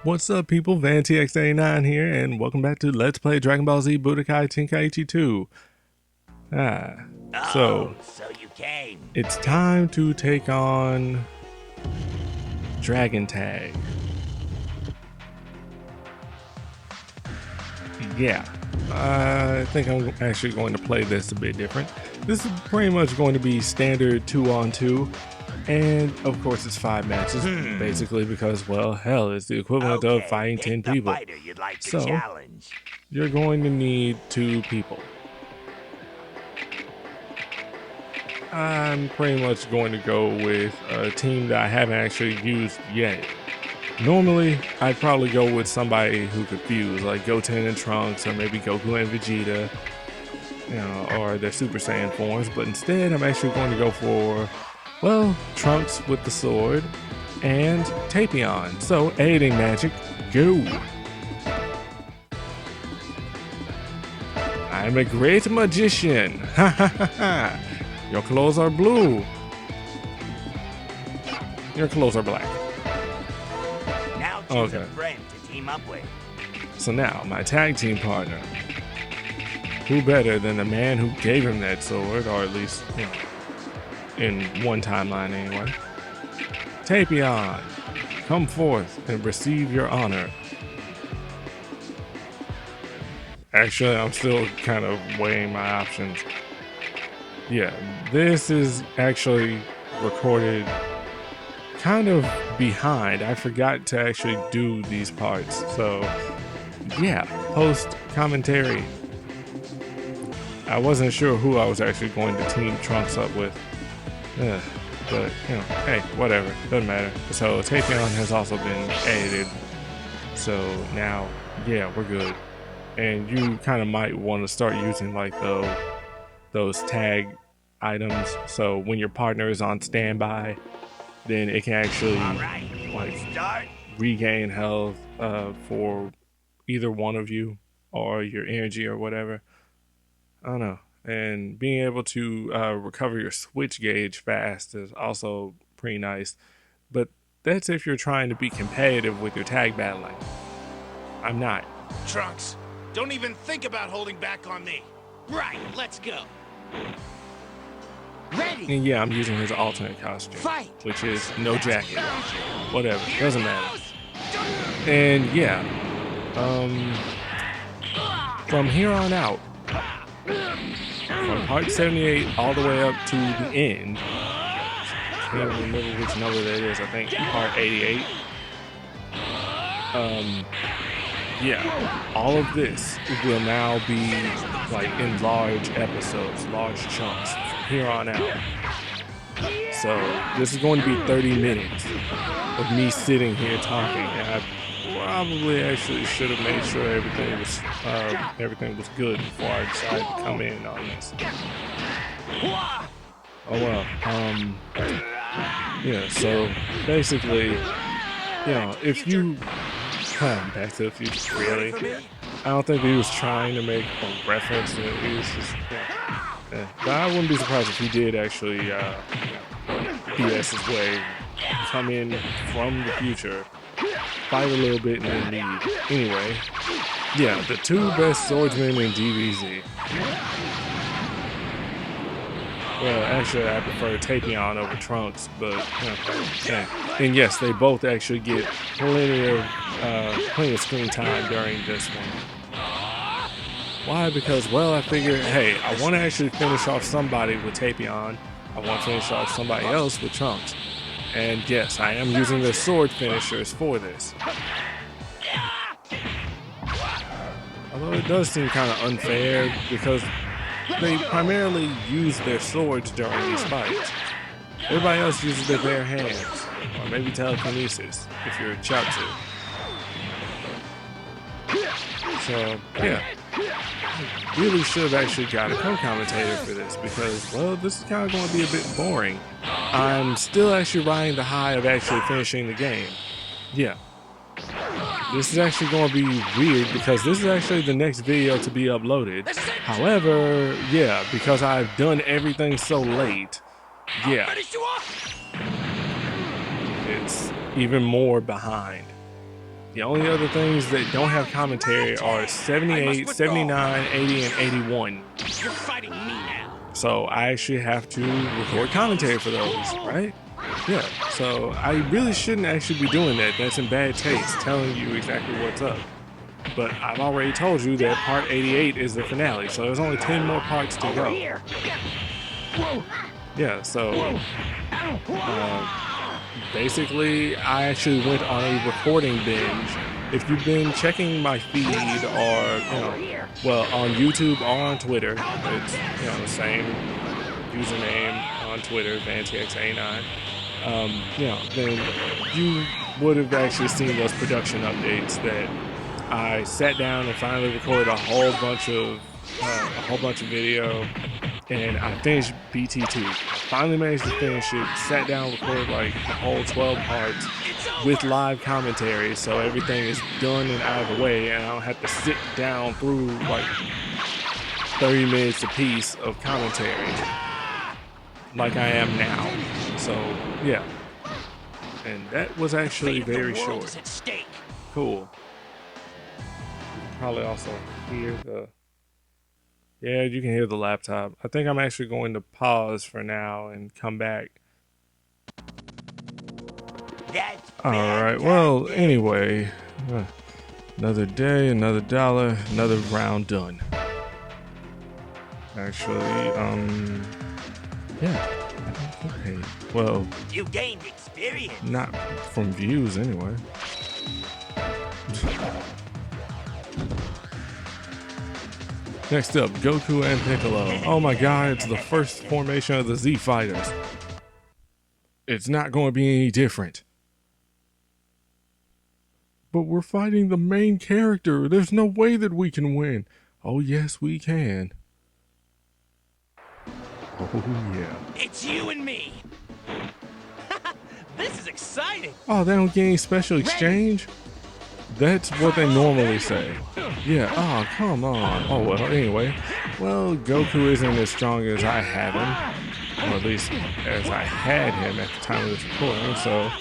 What's up, people? VanTX89 here, and welcome back to Let's Play Dragon Ball Z Budokai Tenkaichi 2. So you came. it's time to take on Dragon Tag. Yeah, I think I'm actually going to play this a bit different. This is pretty much going to be standard 2-on-2. And of course it's 5 matches, basically, because, well, hell, it's the equivalent of fighting 10 people. So you're going to need 2 people. I'm pretty much going to go with a team that I haven't actually used yet. Normally, I'd probably go with somebody who could fuse, like Goten and Trunks, or maybe Goku and Vegeta, you know, or their Super Saiyan forms, but instead I'm actually going to go for, well, Trunks with the sword, and Tapion. So, aiding magic, go! I'm a great magician! Ha ha ha ha! Your clothes are blue. Your clothes are black. Now choose a friend to team up with. So now, my tag team partner. Who better than the man who gave him that sword, or at least, you know, in one timeline anyway. Tapion, come forth and receive your honor. Actually, I'm still kind of weighing my options. Yeah, this is actually recorded kind of behind. I forgot to actually do these parts. So, yeah, post commentary. I wasn't sure who I was actually going to team Trunks up with. But, you know, hey, whatever, doesn't matter. So Tapion has also been added, so now, yeah, we're good. And you kind of might want to start using like those tag items, so when your partner is on standby, then it can actually like regain health for either one of you, or your energy or whatever. I don't know. And being able to recover your switch gauge fast is also pretty nice. But that's if you're trying to be competitive with your tag battling. I'm not. Trunks, don't even think about holding back on me. Right, let's go. Ready. And yeah, I'm using his alternate costume, which is no jacket. Whatever, doesn't matter. And yeah, from here on out, from part 78 all the way up to the end, can't remember which number that is, I think part 88. Yeah, all of this will now be like in large episodes, large chunks from here on out. So this is going to be 30 minutes of me sitting here talking, and I probably actually should have made sure everything was good before I decided to come in on this. Oh well. Yeah. So basically, you know, if you Back to the Future, really, I don't think he was trying to make a reference to it. He was just, yeah. But I wouldn't be surprised if he did actually BS his way, come in from the future, fight a little bit, and then leave. Anyway, yeah, the 2 best swordsmen in DBZ. Well, actually, I prefer Tapion over Trunks, but, you know, yeah. And yes, they both actually get plenty of screen time during this one. Why? Because, well, I figured, hey, I want to actually finish off somebody with Tapion. I want to finish off somebody else with Trunks. And yes, I am using the sword finishers for this. Although it does seem kind of unfair, because they primarily use their swords during these fights. Everybody else uses their bare hands, or maybe telekinesis, if you're a Chaozu. So, yeah. I really should have actually got a co-commentator for this, because, well, this is kind of going to be a bit boring. I'm still actually riding the high of actually finishing the game. Yeah. This is actually going to be weird, because this is actually the next video to be uploaded. However, yeah, because I've done everything so late, yeah, it's even more behind. The only other things that don't have commentary are 78, 79, 80, and 81. You're fighting me now. So I actually have to record commentary for those, right? Yeah, so I really shouldn't actually be doing that. That's in bad taste, telling you exactly what's up. But I've already told you that part 88 is the finale, so there's only 10 more parts to go. Yeah, so basically I actually went on a recording binge. If you've been checking my feed or, well, on YouTube or on Twitter, it's, the same username on Twitter, VanTX89. Then you would have actually seen those production updates that I sat down and finally recorded a whole bunch of video, and I finished BT2. I finally managed to finish it, sat down, recorded like the whole 12 parts with live commentary, so everything is done and out of the way, and I don't have to sit down through like 30 minutes apiece of commentary like I am now. So yeah, and that was actually very short. Cool. Probably also hear the, yeah, you can hear the laptop. I think I'm actually going to pause for now and come back. All right, well, anyway, another day, another dollar, another round done. Actually, yeah, okay. Well, you gained experience. Not from views anyway. Next up, Goku and Piccolo. Oh my god, it's the first formation of the Z Fighters. It's not going to be any different. But we're fighting the main character. There's no way that we can win. Oh yes, we can. Oh yeah. It's you and me. This is exciting. Oh, they don't get any special exchange? That's what they normally say. Yeah, oh, come on. Oh, well, anyway. Well, Goku isn't as strong as I have him. Or at least as I had him at the time of this recording. So,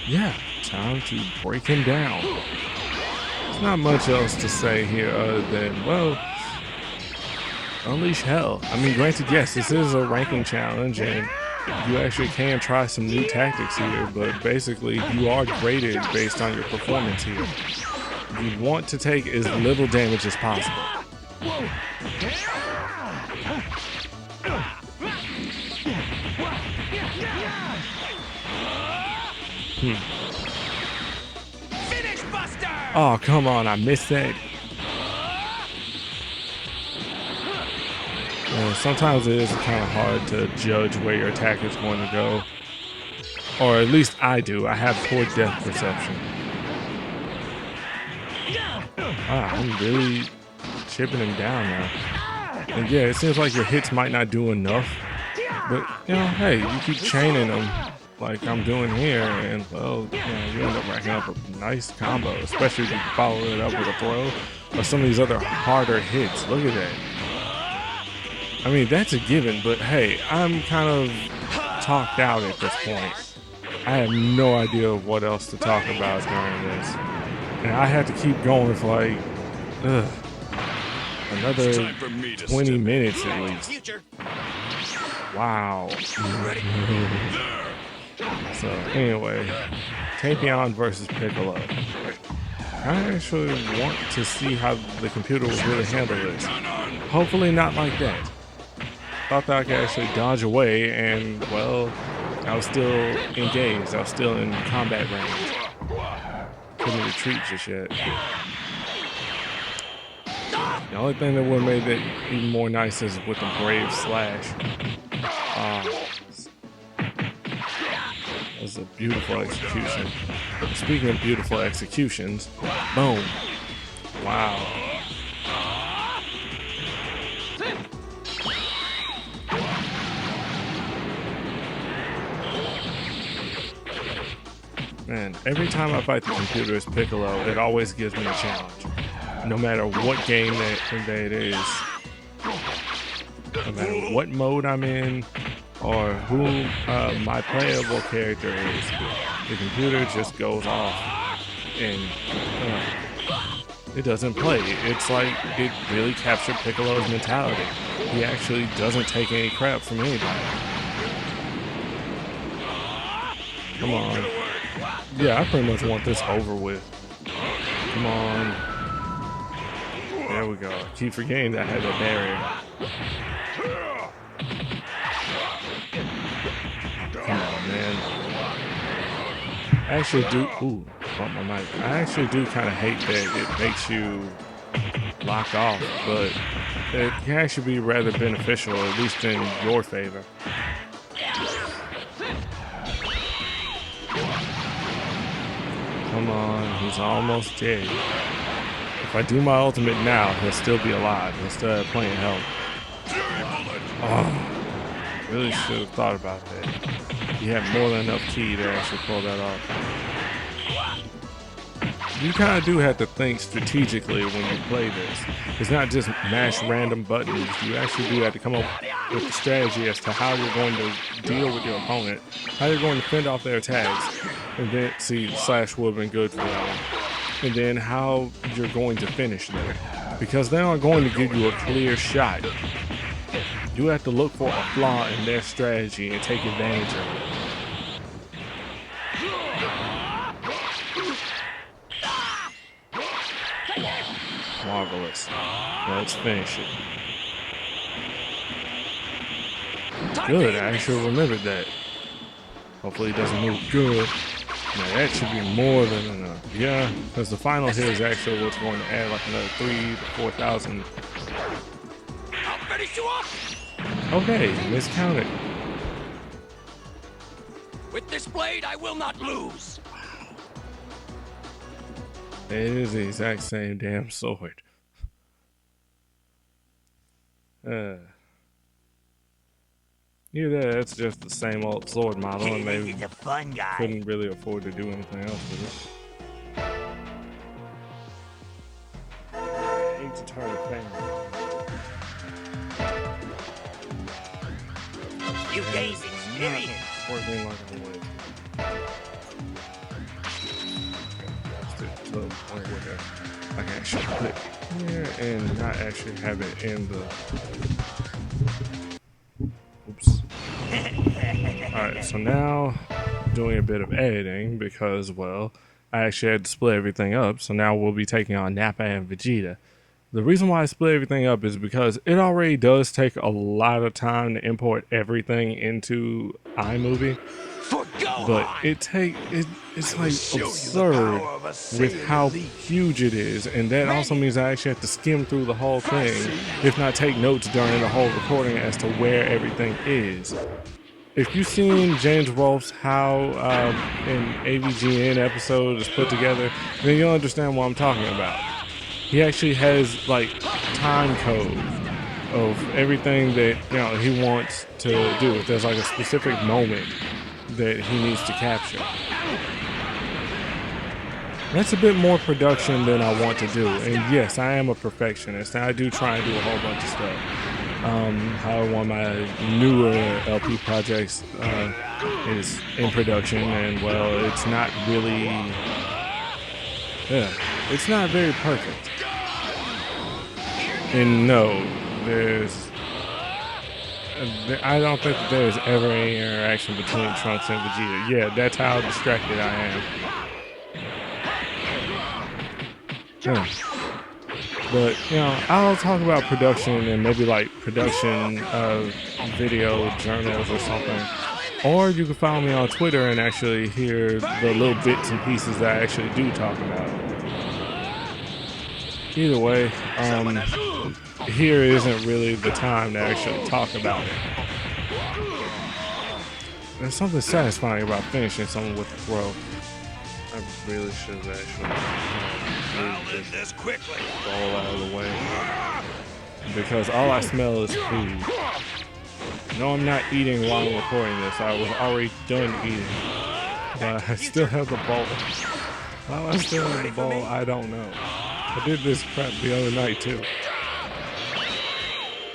yeah, time to break him down. There's not much else to say here other than, well, unleash hell. I mean, granted, yes, this is a ranking challenge, and you actually can try some new tactics here, but basically you are graded based on your performance here. You want to take as little damage as possible. Finish, Buster! Oh, come on, I missed that. Sometimes it is kind of hard to judge where your attack is going to go. Or at least I do. I have poor depth perception. Wow, I'm really chipping him down now. And yeah, it seems like your hits might not do enough. But, hey, you keep chaining them like I'm doing here, and, well, you end up racking up a nice combo, especially if you follow it up with a throw or some of these other harder hits. Look at that. I mean, that's a given, but hey, I'm kind of talked out at this point. I have no idea what else to talk about during this. And I have to keep going for like, another 20 minutes at least. Wow. So anyway, Tapion versus Piccolo. I actually want to see how the computer will really handle this. Hopefully not like that. Thought that I could actually dodge away, and well, I was still engaged. I was still in combat range. Couldn't retreat just yet. The only thing that would have made that even more nice is with the Brave Slash. That was a beautiful execution. Speaking of beautiful executions, boom. Wow. Man, every time I fight the computer as Piccolo, it always gives me a challenge. No matter what game that it is, no matter what mode I'm in, or who my playable character is, the computer just goes off. and it doesn't play. It's like it really captured Piccolo's mentality. He actually doesn't take any crap from anybody. Come on. Yeah, I pretty much want this over with. Come on. There we go. I keep forgetting that I had a barrier. Come on, man. I actually do. Ooh, bump my mic. I actually do kind of hate that it makes you lock off, but it can actually be rather beneficial, at least in your favor. Come on, he's almost dead. If I do my ultimate now, he'll still be alive. He'll still have plenty of health. Oh, really should have thought about that. He had more than enough ki to actually pull that off. You kind of do have to think strategically when you play this. It's not just mash random buttons. You actually do have to come up with a strategy as to how you're going to deal with your opponent, how you're going to fend off their attacks, and then see slash would have been good for that one. And then how you're going to finish them, because they aren't going to give you a clear shot. You have to look for a flaw in their strategy and take advantage of it. Marvelous. Let's finish it. Good, I actually remembered that. Hopefully it doesn't move good. Now that should be more than enough. Yeah, because the final here is actually what's going to add like another 3,000 to 4,000. I'll finish you off. Okay, miscounted. With this blade, I will not lose. It is the exact same damn sword. Either that's just the same old sword model and they He's a fun guy. couldn't really afford to do anything else with it. I hate to turn the camera. You gain experience. Working like I would. To the point where I can actually put it here and not actually have it in the. Oops. Alright, so now doing a bit of editing because, well, I actually had to split everything up. So now we'll be taking on Nappa and Vegeta. The reason why I split everything up is because it already does take a lot of time to import everything into iMovie. But it's like absurd with how huge it is, and that also means I actually have to skim through the whole thing, if not take notes during the whole recording as to where everything is. If you've seen James Rolfe's How an AVGN episode is put together, then you'll understand what I'm talking about. He actually has like time code of everything that he wants to do. If there's like a specific moment that he needs to capture. That's a bit more production than I want to do. And yes, I am a perfectionist. And I do try and do a whole bunch of stuff. However, one of my newer LP projects is in production, and well, it's not really, it's not very perfect. And no, I don't think that there's ever any interaction between Trunks and Vegeta. Yeah, that's how distracted I am. Yeah. But, I'll talk about production and maybe like production video journals or something. Or you can follow me on Twitter and actually hear the little bits and pieces that I actually do talk about. Either way, here isn't really the time to actually talk about it. There's something satisfying about finishing someone with a throw. I really should have actually moved this quickly. Ball out of the way. Because all I smell is food. No, I'm not eating while I'm recording this. I was already done eating. But I still have the bowl. How I still have the bowl, I don't know. I did this crap the other night too.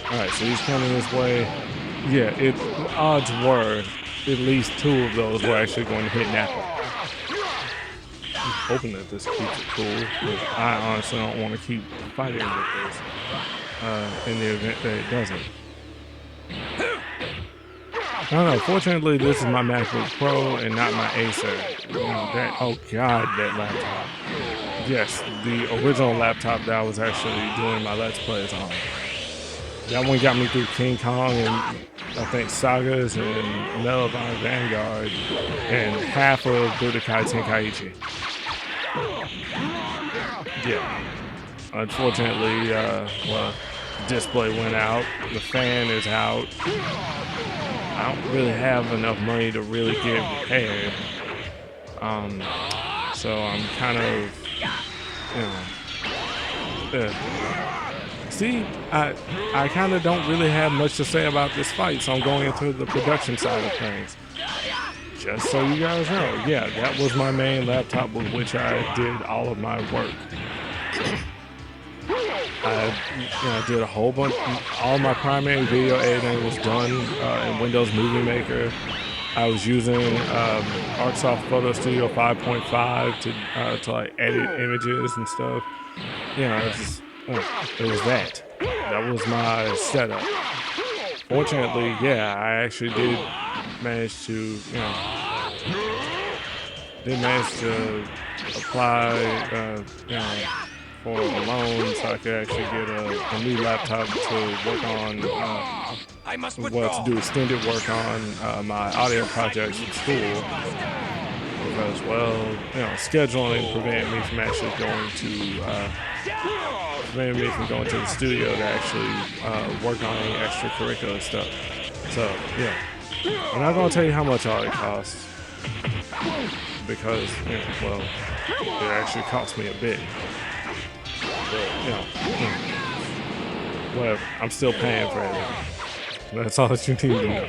Alright, so he's coming this way. Yeah, odds were at least two of those were actually going to hit Nappa. hoping that this keeps it cool, because I honestly don't want to keep fighting with this in the event that it doesn't. I don't know. Fortunately, this is my MacBook Pro and not my Acer. You know, oh god, that laptop. Yes, the original laptop that I was actually doing my Let's Plays on. That one got me through King Kong and I think Sagas and Medal of Honor Vanguard and half of Budokai Tenkaichi. Yeah. Unfortunately, well, the display went out. The fan is out. I don't really have enough money to really get it repaired. So I'm kind of, see, I kind of don't really have much to say about this fight, so I'm going into the production side of things. Just so you guys know, yeah, that was my main laptop with which I did all of my work. I did a whole bunch. All my primary video editing was done in Windows Movie Maker. I was using ArcSoft Photo Studio 5.5 to like edit images and stuff. You know, it was that. That was my setup. Fortunately, yeah, I actually did manage to, apply, for a loan so I could actually get a new laptop to work on, to do extended work on my audio projects at school. Because, well, scheduling prevented me from actually going to the studio to actually work on any extracurricular stuff. So, yeah. I'm not going to tell you how much all it costs. Because, well, it actually cost me a bit. But, whatever. I'm still paying for everything. That's all that you need to know.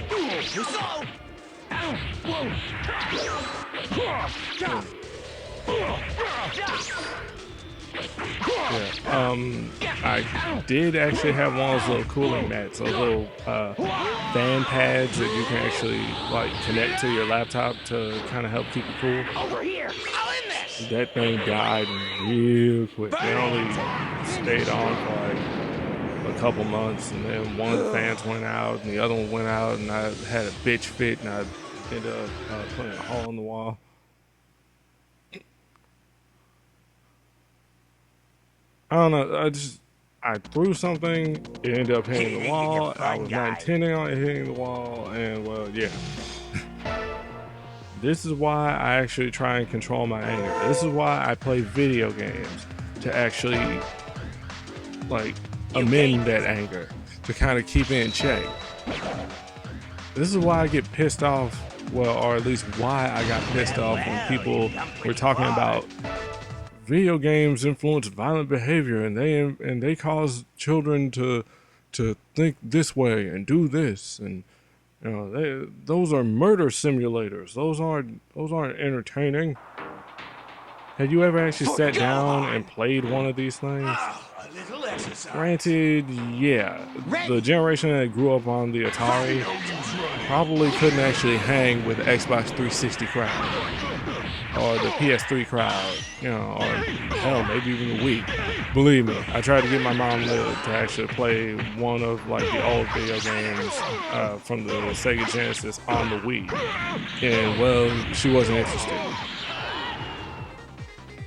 I did actually have one of those little cooling mats, those little fan pads that you can actually like connect to your laptop to kind of help keep it cool. Over here. I'll end this. That thing died real quick. They only stayed on for like a couple months, and then one of the fans went out, and the other one went out, and I had a bitch fit, and I ended up putting a hole in the wall. I don't know. I threw something. It ended up hitting the wall. I was not intending on it hitting the wall, and well, yeah. This is why I actually try and control my anger. This is why I play video games, to actually like amend that anger, to kind of keep it in check. This is why I get pissed off. Well, or at least why I got pissed off when people were talking about video games influence violent behavior, and they cause children to think this way and do this, and those are murder simulators. Those aren't entertaining. Have you ever actually sat down and played one of these things? A little exercise. Granted, yeah, the generation that grew up on the Atari probably couldn't actually hang with the Xbox 360 crowd or the PS3 crowd, or hell, maybe even the Wii. Believe me, I tried to get my mom to actually play one of like the old video games from the Sega Genesis on the Wii, and well, she wasn't interested.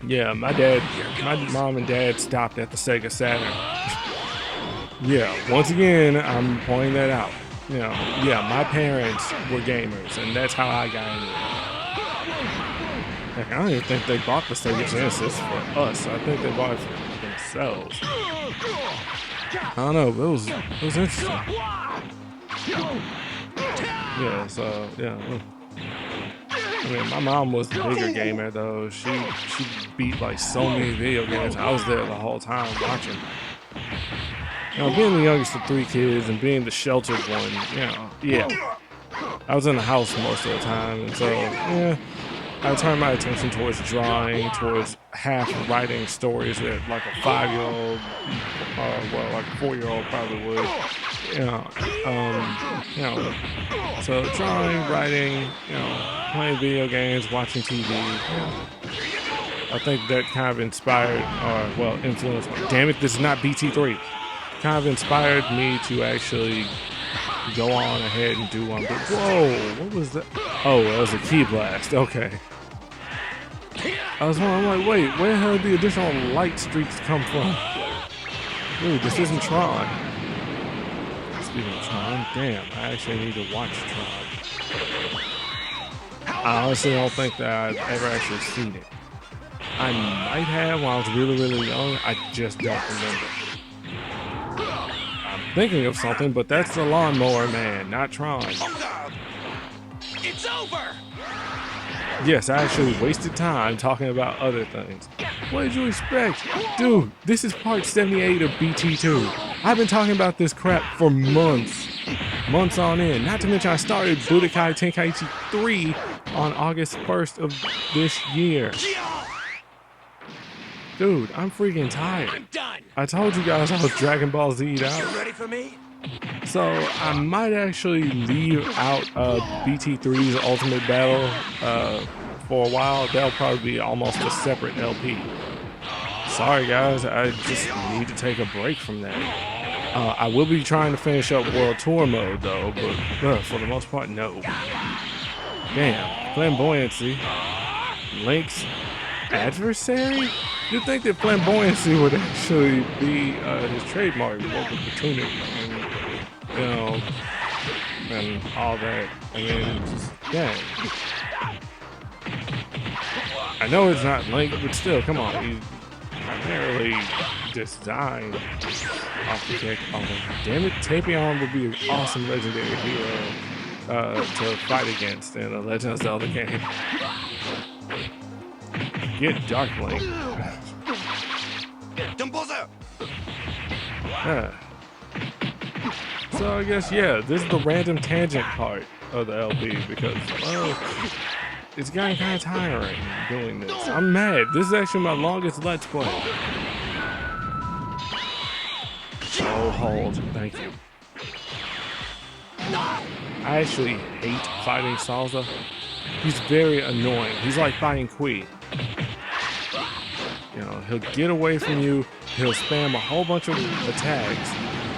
Yeah, my mom and dad stopped at the Sega Saturn. Yeah, once again, I'm pointing that out. Yeah, my parents were gamers, and that's how I got into it. Heck, I don't even think they bought the Sega Genesis for us. I think they bought it for themselves. I don't know, but it was interesting. Yeah, so, yeah. I mean, my mom was the bigger gamer, though. She beat like so many video games. I was there the whole time watching. Being the youngest of 3 kids and being the sheltered one, yeah. I was in the house most of the time, and so, yeah, I turned my attention towards drawing, towards half writing stories that like a 5-year-old, well, like a 4-year-old probably would. So drawing, writing, playing video games, watching TV. I think that kind of inspired, or well, influenced. Damn it, this is not BT3. Kind of inspired me to actually go on ahead and do one. But whoa, what was that? Oh, that was a key blast. Okay. I was wondering, I'm like, wait, where the hell did the additional light streaks come from? Dude, this isn't Tron. Speaking of Tron, damn, I actually need to watch Tron. I honestly don't think that I've ever actually seen it. I might have when I was really, really young. I just don't remember. I'm thinking of something, but that's the Lawnmower Man, not Tron. It's over! Yes, I actually wasted time talking about other things. What did you expect? Dude, this is part 78 of BT2. I've been talking about this crap for months. Months on end. Not to mention I started Budokai Tenkaichi 3 on August 1st of this year. Dude, I'm freaking tired. I'm done. I told you guys I was Dragon Ball Z'd out. Ready for me? So I might actually leave out BT3's Ultimate Battle for a while. That'll probably be almost a separate LP. Sorry guys, I just need to take a break from that. I will be trying to finish up World Tour mode though, but for the most part, no. Damn, Flamboyancy. Link's adversary? You'd think that Flamboyancy would actually be his trademark, both with the tunic and, and all that. I mean, just, dang. I know it's not Link, but still, come on. He's primarily designed off the kick. Oh, damn it. Tapion would be an awesome legendary hero to fight against in a Legend of Zelda game. Get Dark Link. So I guess, yeah, this is the random tangent part of the LP because, well, it's gotten kind of tiring doing this. I'm mad. This is actually my longest Let's Play. Oh, hold. Thank you. I actually hate fighting Salza. He's very annoying. He's like fighting Kui. You know, he'll get away from you, he'll spam a whole bunch of attacks,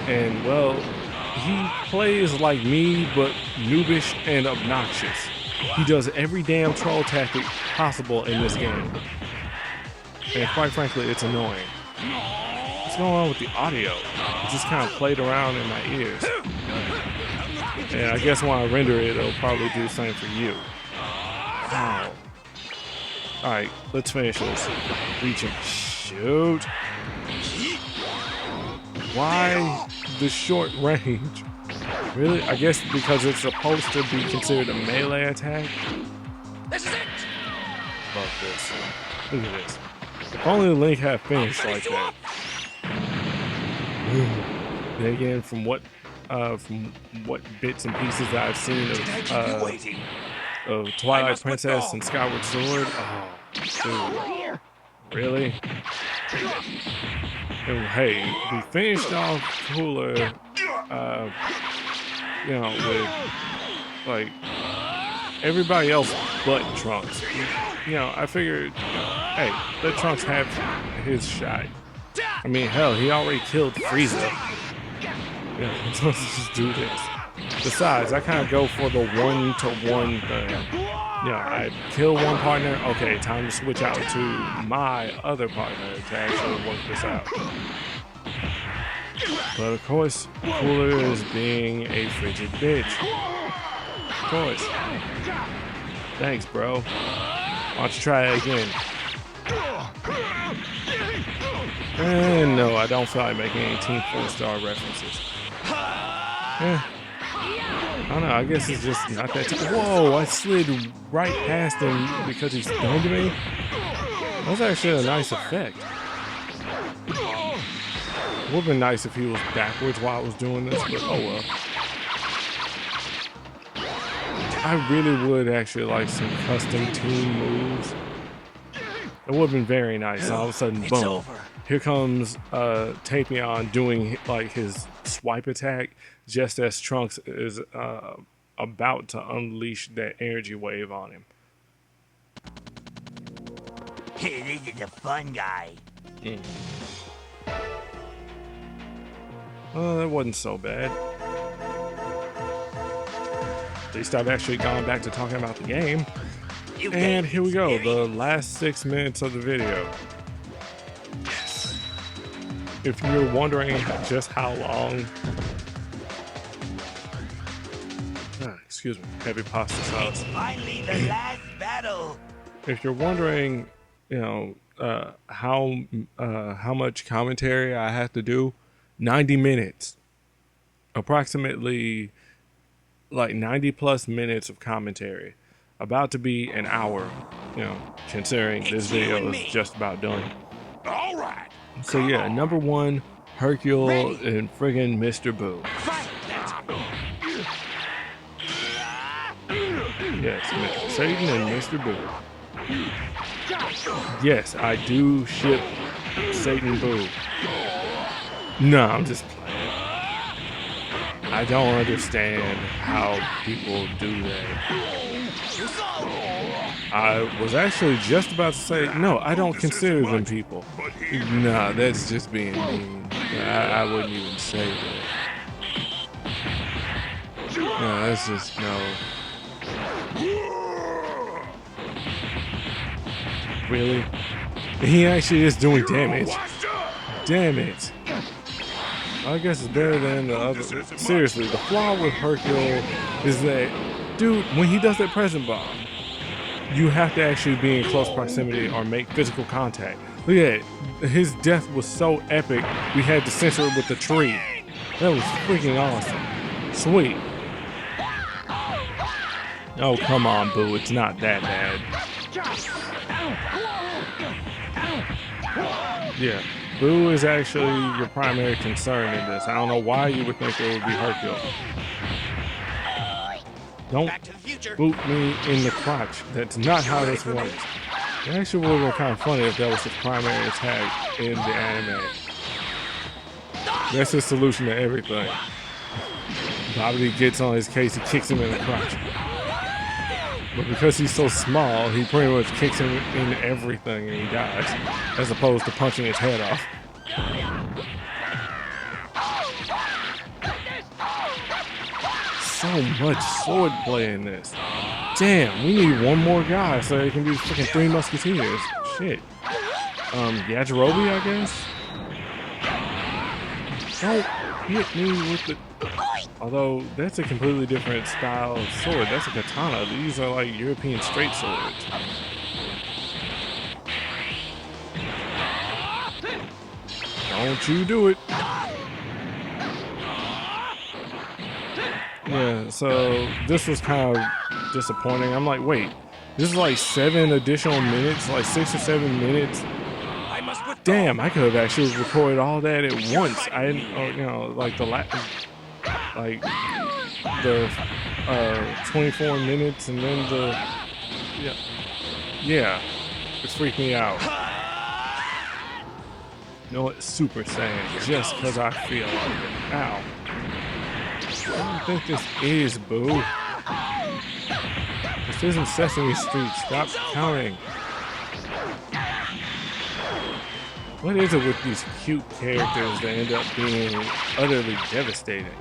and well, he plays like me, but noobish and obnoxious. He does every damn troll tactic possible in this game. And quite frankly, it's annoying. What's going on with the audio? It just kind of played around in my ears. And I guess when I render it, it'll probably do the same for you. Wow. Alright, let's finish this. Reach him. Shoot. Why the short range? Really? I guess because it's supposed to be considered a melee attack? This is it! Love this. Look at this. If only Link had finished like that. Then again, from what bits and pieces that I've seen of Twilight Princess and Skyward Sword, oh, dude, really? And hey, we finished off cooler, you know, with like everybody else but Trunks. You know, I figured, you know, hey, let Trunks have his shot. I mean, hell, he already killed Frieza. Yeah, so let's just do this. Besides, I kind of go for the one-to-one thing. You know, I kill one partner, okay, time to switch out to my other partner to actually work this out. But of course, Cooler is being a frigid bitch. Of course. Thanks, bro. Why don't you try it again? And no, I don't feel like making any Team 4-star references. Yeah. I don't know, I guess it's just not that time. Whoa, I slid right past him because he stunned me? That was actually a nice effect. It would have been nice if he was backwards while I was doing this, but oh well. I really would actually like some custom team moves. It would have been very nice. And all of a sudden, boom. Here comes Tapion doing like his swipe attack just as Trunks is about to unleash that energy wave on him. This is a fun guy. Well, that wasn't so bad. At least I've actually gone back to talking about the game. You And gained here we go, the experience. last 6 minutes of the video. Yes. If you're wondering just how long, excuse me, heavy pasta sauce. It's finally the last battle. If you're wondering, you know, how much commentary I have to do, 90 minutes, approximately like 90 plus minutes of commentary, about to be an hour, you know, considering this It's you video and is me. just about done. All right. So yeah, number one, Hercule Ready. and friggin' Mr. Boo. Fight. Let's go. Yes, Mr. Satan and Mr. Boo. Yes, I do ship Satan Boo. No, I'm just playing. I don't understand how people do that. I was actually just about to say, no, I don't consider them people. Nah, that's just being mean. I wouldn't even say that. No, that's just, no. Really? He actually is doing damage. Damn it. I guess it's better than the other. Seriously, the flaw with Hercule is that, dude, when he does that present bomb, you have to actually be in close proximity or make physical contact. Look at it. His death was so epic, we had to censor it with the tree. That was freaking awesome. Sweet. Oh, come on, Boo. It's not that bad. Yeah. Boo is actually your primary concern in this. I don't know why you would think it would be Hercule. Don't Back to the future. boot me in the crotch. That's not how this works. It actually would have been kind of funny if that was his primary attack in the anime. That's his solution to everything. Bobby gets on his case, he kicks him in the crotch. But because he's so small, he pretty much kicks him in everything and he dies, as opposed to punching his head off. So much sword play in this. Damn, we need one more guy so it can be freaking 3 Musketeers. Shit. Yajirobe, I guess? Don't hit me with the... Although, that's a completely different style of sword. That's a katana. These are like European straight swords. Don't you do it. Yeah, so this was kind of disappointing. I'm like, wait, this is like 7 additional minutes, like 6 or 7 minutes. I must withdraw. Damn, I could have actually recorded all that at once. I didn't, you know, like the 24 minutes and then the, yeah, it freaked me out. You know what, Super Saiyan, just because I feel like it. Ow. What do you think this is, Boo? This isn't Sesame Street, stop counting. What is it with these cute characters that end up being utterly devastating?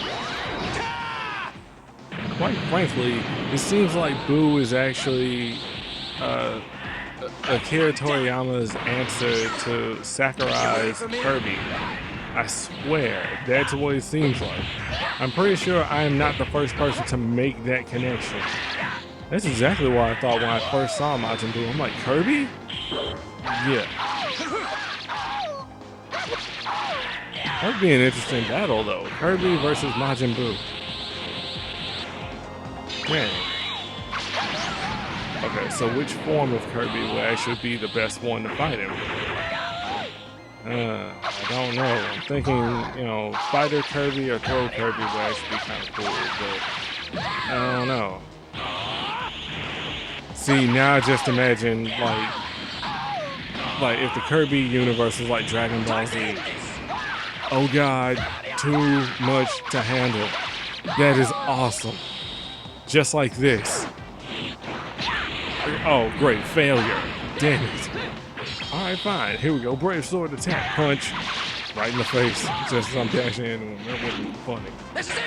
Quite frankly, it seems like Boo is actually Akira Toriyama's answer to Sakurai's Kirby. I swear, that's what it seems like. I'm pretty sure I am not the first person to make that connection. That's exactly what I thought when I first saw Majin Buu. I'm like, Kirby? Yeah. That'd be an interesting battle, though. Kirby versus Majin Buu. Man. Okay, so which form of Kirby would actually be the best one to fight him? I don't know. I'm thinking, you know, Fighter Kirby or Throw Kirby would actually be kind of cool, but I don't know. See, now just imagine, like if the Kirby universe was like Dragon Ball Z. Oh God, too much to handle. That is awesome. Just like this. Oh, great, failure. Damn it. right, fine. Here we go. Brave sword attack. Punch. Right in the face. Just as I'm dashing into him. That wasn't funny. This is it.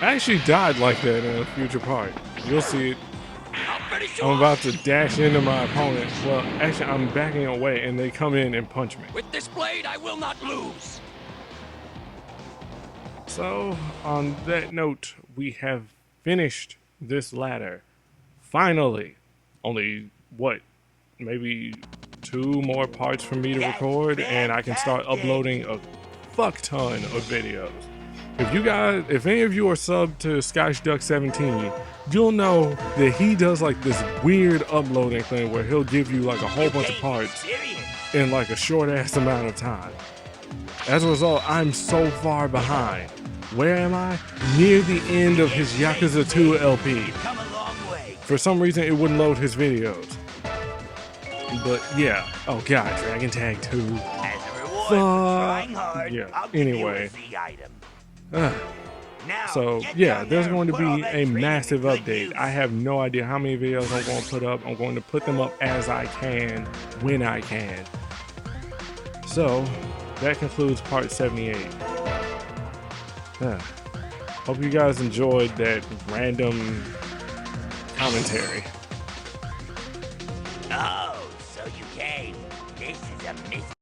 I actually died like that in a future part. You'll see it. I'll finish you I'm off. about to dash into my opponent. Well, actually, I'm backing away, and they come in and punch me. With this blade, I will not lose. So, on that note, we have finished this ladder. Finally. Only, what, maybe 2 more parts for me to record, and I can start uploading a fuck ton of videos. If any of you are subbed to ScotchDuck17, you'll know that he does like this weird uploading thing where he'll give you like a whole bunch of parts in like a short ass amount of time. As a result, I'm so far behind. Where am I? Near the end of his Yakuza 2 LP. Come a long way. For some reason, it wouldn't load his videos. But yeah, oh god, Dragon Tag 2. As a reward for trying hard, Yeah, I'll give anyway. you a Z item. Now, So get yeah, down there's there going and to put all be that a training massive to good update. use. I have no idea how many videos I'm going to put up. I'm going to put them up as I can, when I can. So that concludes part 78. Hope you guys enjoyed that random commentary. Oh, so you came. This is a mystery.